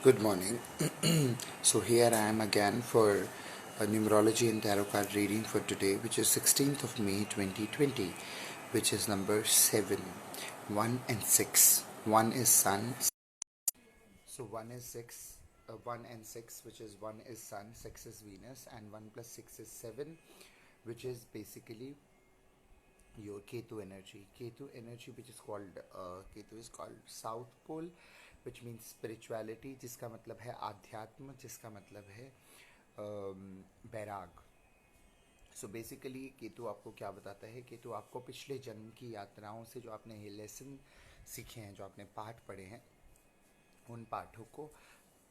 Good morning. So here I am again for a numerology and tarot card reading for today, which is 16th of May 2020, which is number 7, 1 and 6. 1 is Sun. So 1 is 6, 1 and 6, which is 1 is Sun, 6 is Venus, and 1 plus 6 is 7, which is basically your Ketu energy. Ketu energy, which is called Ketu is called South Pole, which means spirituality, जिसका मतलब है आध्यात्म, जिसका मतलब है बैराग. So basically Ketu आपको क्या बताता है? केतु आपको पिछले जन्म की यात्राओं से जो आपने लेसन सीखे हैं, जो आपने पाठ पढ़े हैं, उन पाठों को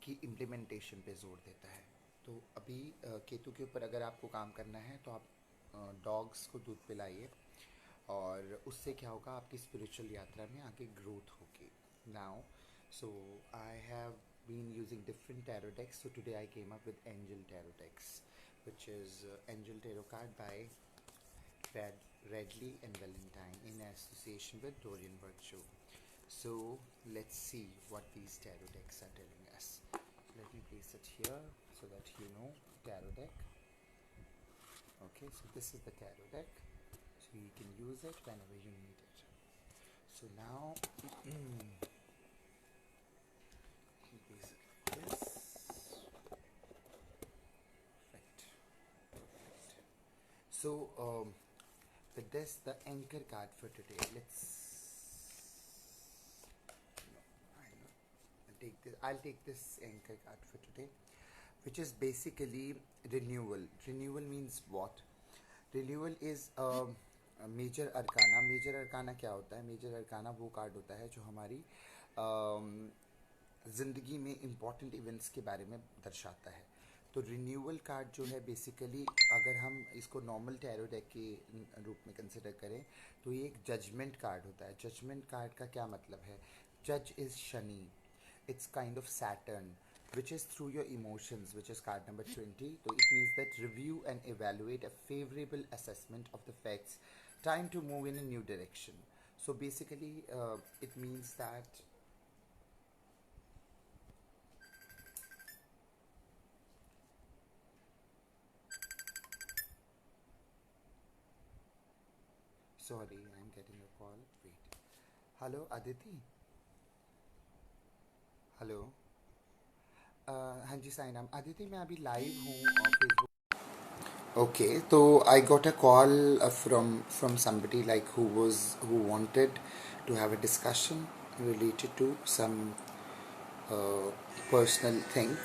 की इम्प्लीमेंटेशन पे जोर देता है. तो अभी केतु के ऊपर अगर आपको काम करना है तो आप डॉग्स को दूध पिलाइए, और उससे क्या होगा, आपकी स्पिरिचुअल यात्रा में आगे ग्रोथ होगी. Now so I have been using different tarot decks. So today I came up with Angel Tarot decks, which is Angel Tarot card by Redley and Valentine in association with Dorian Virtue. So let's see what these tarot decks are telling us. Let me place it here so that you know tarot deck. Okay, so this is the tarot deck, so you can use it whenever you need it. So now So with this, the anchor card for today. I'll take this anchor card for today, which is basically renewal. Renewal means what? Renewal is major arcana. Major arcana क्या होता है? Major arcana वो card होता है जो हमारी ज़िंदगी में इम्पॉर्टेंट इवेंट्स के बारे में दर्शाता है. तो रिन्यूअल कार्ड जो है बेसिकली, अगर हम इसको नॉर्मल टैरो डेक के रूप में कंसिडर करें तो ये एक जजमेंट कार्ड होता है. जजमेंट कार्ड का क्या मतलब है? जज is Shani, it's kind of Saturn, which is through your emotions, which is card number 20. So it means that review and evaluate a favorable assessment of the facts, time to move in a new direction. So basically it means that sorry, I'm getting a call. Wait. Hello Aditi. Hello. हाँ जी sign नाम आदित्य, मैं अभी live हूँ Facebook. Okay, तो I got a call from somebody like who wanted to have a discussion related to some personal thing.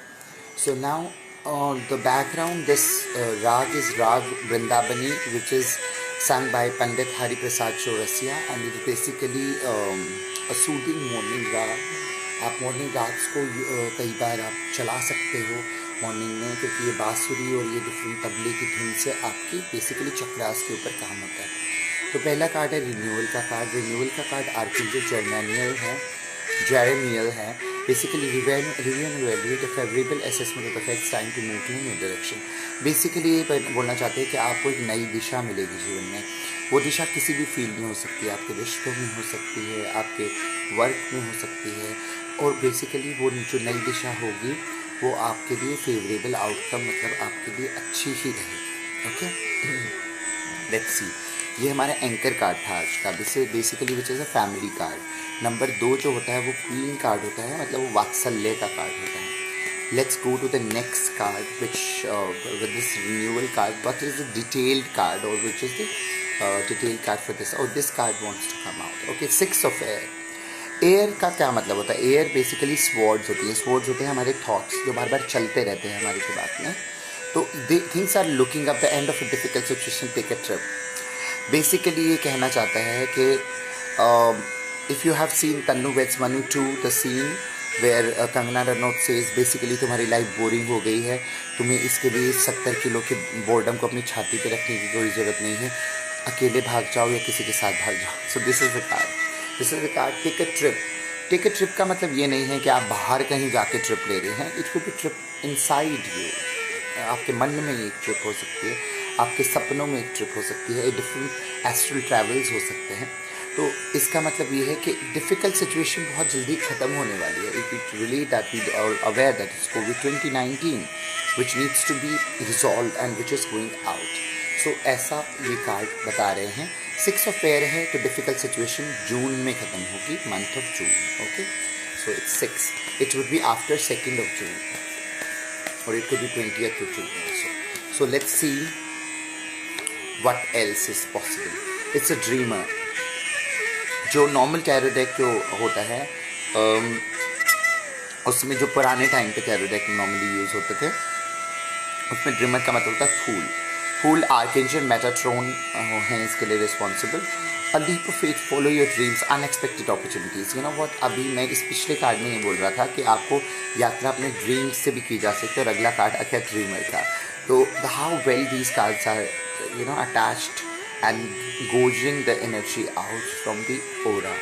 So now the background, this rag is Rag Vrindavani, which is sung by Pandit Hari Prasad Chaurasia, and it is basically a soothing morning rag. आप morning ragas को कई बार आप चला सकते हो morning में, क्योंकि ये बांसुरी और ये डिफरेंट तबले की धुन से आपकी बेसिकली चक्रास के ऊपर काम होता है. तो पहला कार्ड है रिन्यूअल का कार्ड. रिन्यूअल का कार्ड आर्किंजल जेरेमियल है. Basically review and evaluate a favourable assessment of the facts, time to move in new direction. Basically ये बोलना चाहते हैं कि आपको एक नई दिशा मिलेगी जीवन में. वो दिशा किसी भी फील्ड में हो सकती है, आपके रिश्तों में हो सकती है, आपके वर्क में हो सकती है, और बेसिकली वो जो नई दिशा होगी वो आपके लिए फेवरेबल आउटकम, मतलब आपके लिए अच्छी ही रहेगी. Okay, let's see. ये हमारा एंकर कार्ड था आज का. Basically which is a family card. Number 2 जो होता है वो क्वीन कार्ड होता है, मतलब वो वात्सल्य का कार्ड होता है. Let's go to the next card which with this renewal card. What is the detailed card, और which is the detailed card for this, और this card wants to come out. Okay, 6 of air. Air का क्या मतलब होता है? Air basically swords होती हैं. Swords होते हैं हमारे थॉट्स जो बार बार चलते रहते हैं हमारे दिमाग में. तो things are looking up the end of a difficult situation, take a trip. Basically ये कहना चाहता है कि if you have seen Tanu weds Manu 2, the scene where Kangana Ranaut says basically तुम्हारी लाइफ बोरिंग हो गई है, तुम्हें इसके लिए 70 किलो के बोर्डम को अपनी छाती पे रखने की कोई ज़रूरत नहीं है, अकेले भाग जाओ या किसी के साथ भाग जाओ. So this is the card. This is the card take a trip. Take a trip का मतलब ये नहीं है कि आप बाहर कहीं जाके ट्रिप ले रहे हैं. It could be trip inside you. आपके मन में एक ट्रिप हो सकती है, आपके सपनों में एक ट्रिप हो सकती है, डिफरेंट एस्ट्रल ट्रैवल्स हो सकते हैं. तो इसका मतलब ये है कि डिफ़िकल्ट सिचुएशन बहुत जल्दी ख़त्म होने वाली है. If it really that we are aware that it's COVID 2019 which needs to be resolve and which is going out. So ऐसा ये कार्ड बता रहे हैं. 6 ऑफ फेयर है तो डिफ़िकल्ट सिचुएशन जून में ख़त्म होगी, month of June. Okay, so it's 6. It would be after 2nd of June or it could be 20th of June also. So let's see what else is possible. It's a dreamer. जो normal Cairo deck जो होता है उसमें जो पुराने time पे Cairo deck normally use होते थे उसमें ड्रीमर का मतलब होता है फूल. फूल आर्कएंजल मेटाट्रॉन हैं इसके लिए responsible. A leap of faith, follow your dreams, unexpected opportunities. You know what? अभी मैं इस पिछले कार्ड में ये बोल रहा था कि आपको यात्रा अपने ड्रीम्स से भी की जा सकती है और अगला कार्ड अखिया ड्रीमर था. तो how well these cards are attached and gauging the energy out from the aura.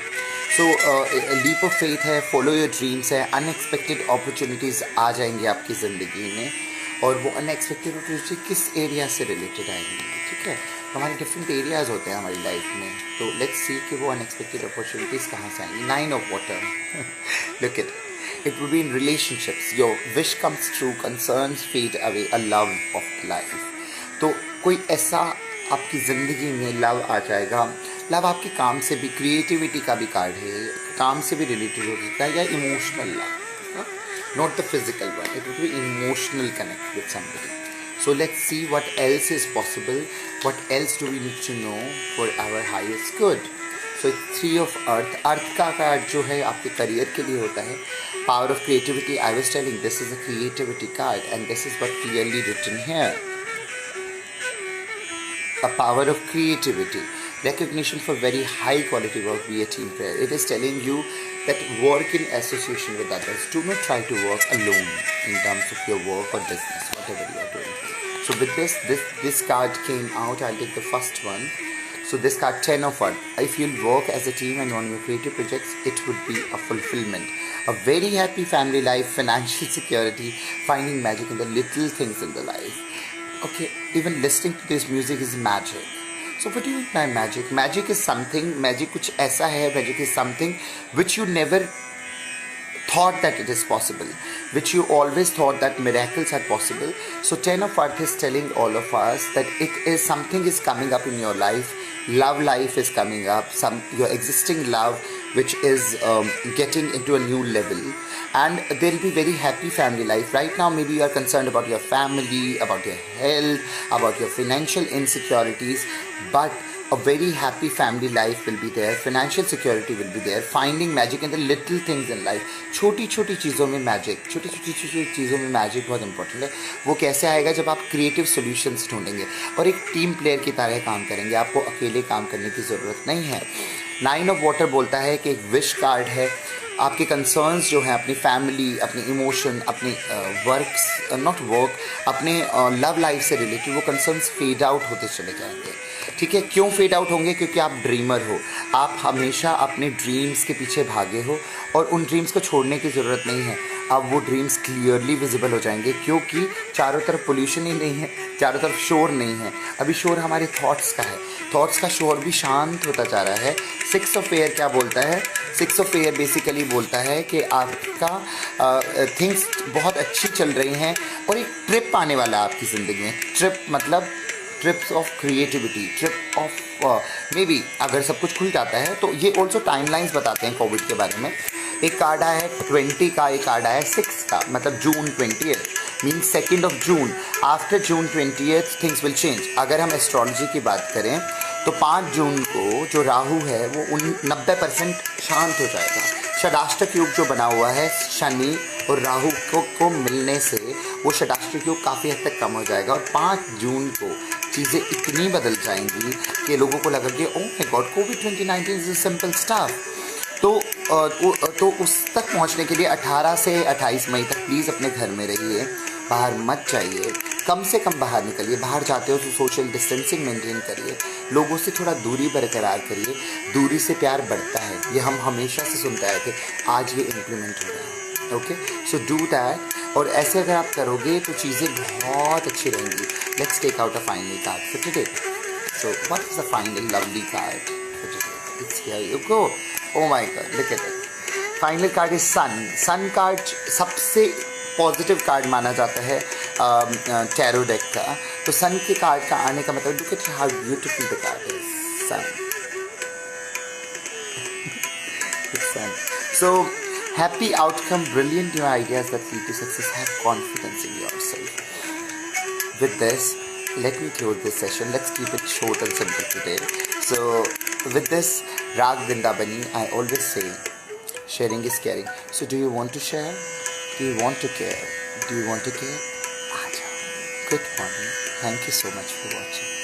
So a leap of faith है, follow your dreams है, unexpected opportunities आ जाएंगे आपकी ज़िंदगी में. और वो अनएक्सपेक्टेड अपॉर्चुनिटी किस एरिया से रिलेटेड आएंगी. ठीक है, हमारे डिफरेंट एरियाज होते हैं हमारी लाइफ में. तो लेट्स सी कि वो अनएक्सपेक्टेड अपॉर्चुनिटीज़ कहाँ से आएंगी. 9 of water. Look it will be in relationships. Your wish comes true, concerns fade away, a love of life. तो कोई ऐसा आपकी ज़िंदगी में लव आ जाएगा. लव आपके काम से भी, क्रिएटिविटी का भी कार्ड है, काम से भी रिलेटेड हो सकता है, या emotional love, not the physical one. It would be emotional connect with somebody. So let's see what else is possible. What else do we need to know for our highest good? So it's 3 of earth. Earth का card जो है आपके career के लिए होता है. Power of creativity. I was telling this is a creativity card and this is what clearly written here. A power of creativity. Recognition for very high quality work, be a team player. It is telling you that work in association with others. Do not try to work alone in terms of your work or business, whatever you are doing. So with this card came out. I'll take the first one. So this card, 10 of Earth. If you'll work as a team and on your creative projects, it would be a fulfillment. A very happy family life, financial security, finding magic in the little things in the life. Okay, even listening to this music is magic. So what do you mean by magic? Magic is something, magic कुछ ऐसा है, magic is something which you never thought that it is possible, which you always thought that miracles are possible. So 10 of Earth is telling all of us that it is something is coming up in your life. Love life is coming up, your existing love which is getting into a new level, and there will be very happy family life. Right now maybe you are concerned about your family, about your health, about your financial insecurities, but a very happy family life will be there, financial security will be there, finding magic in the little things in life. छोटी छोटी चीज़ों में magic, छोटी छोटी चीज़ों में magic बहुत important है. वो कैसे आएगा? जब आप क्रिएटिव सॉल्यूशंस ढूंढेंगे और एक टीम प्लेयर की तरह काम करेंगे. आपको अकेले काम करने की ज़रूरत नहीं है. 9 ऑफ वाटर बोलता है कि एक विश कार्ड है. आपके कंसर्न्स जो हैं अपनी फैमिली, अपने इमोशन, अपने अपने लव लाइफ से रिलेटेड वो कंसर्न्स फेड आउट होते चले जाएंगे. ठीक है, क्यों फेड आउट होंगे? क्योंकि आप ड्रीमर हो. आप हमेशा अपने ड्रीम्स के पीछे भागे हो और उन ड्रीम्स को छोड़ने की ज़रूरत नहीं है. अब वो ड्रीम्स क्लियरली विजिबल हो जाएंगे क्योंकि चारों तरफ पोल्यूशन ही नहीं है, चारों तरफ शोर नहीं है. अभी शोर हमारे थॉट्स का है. थॉट्स का शोर भी शांत होता जा रहा है. 6 ऑफ एयर क्या बोलता है? 6 ऑफ एयर बेसिकली बोलता है कि आपका थिंग्स बहुत अच्छी चल रही हैं और एक ट्रिप आने वाला है आपकी ज़िंदगी में. ट्रिप मतलब trips of creativity, trip of may be अगर सब कुछ खुल जाता है तो ये ऑल्सो टाइमलाइंस बताते हैं कोविड के बारे में. एक कार्ड आया है 20 का, एक कार्ड आया है 6 का, मतलब जून 20th means 2nd of June. After June 20th things will change. अगर हम एस्ट्रोलॉजी की बात करें तो 5 जून को जो राहु है वो 90% शांत हो जाएगा. षडाष्टक योग जो बना हुआ है शनि और राहु को मिलने से वो षडाष्टक योग काफ़ी हद तक कम हो जाएगा और 5 जून को चीज़ें इतनी बदल जाएंगी कि लोगों को लगेगा oh my God, Covid 2019 is simple stuff. तो उस तक पहुंचने के लिए 18 से 28 मई तक प्लीज़ अपने घर में रहिए, बाहर मत जाइए, कम से कम बाहर निकलिए. बाहर जाते हो तो सोशल डिस्टेंसिंग मेंटेन करिए, लोगों से थोड़ा दूरी बरकरार करिए. दूरी से प्यार बढ़ता है, ये हम हमेशा से सुनते आए थे, आज ये इम्प्लीमेंट हो रहा है. Okay, so do that. और ऐसे अगर आप करोगे तो चीज़ें बहुत अच्छी रहेंगी. Let's take out a final card for today. So what is the final lovely card for today? Let's see how you go. Oh my god, look at it. Final card is Sun. Sun card सबसे positive card माना जाता है tarot deck का. तो सन के card का आने का मतलब look at how beautiful the card is. Sun. Sun. So happy outcome, brilliant new ideas that lead to success. Have confidence in yourself. With this, let me close this session. Let's keep it short and simple today. So with this Rag Vrindavani, I always say sharing is caring. So do you want to share? Do you want to care? Do you want to care? Aaja. Good morning. Thank you so much for watching.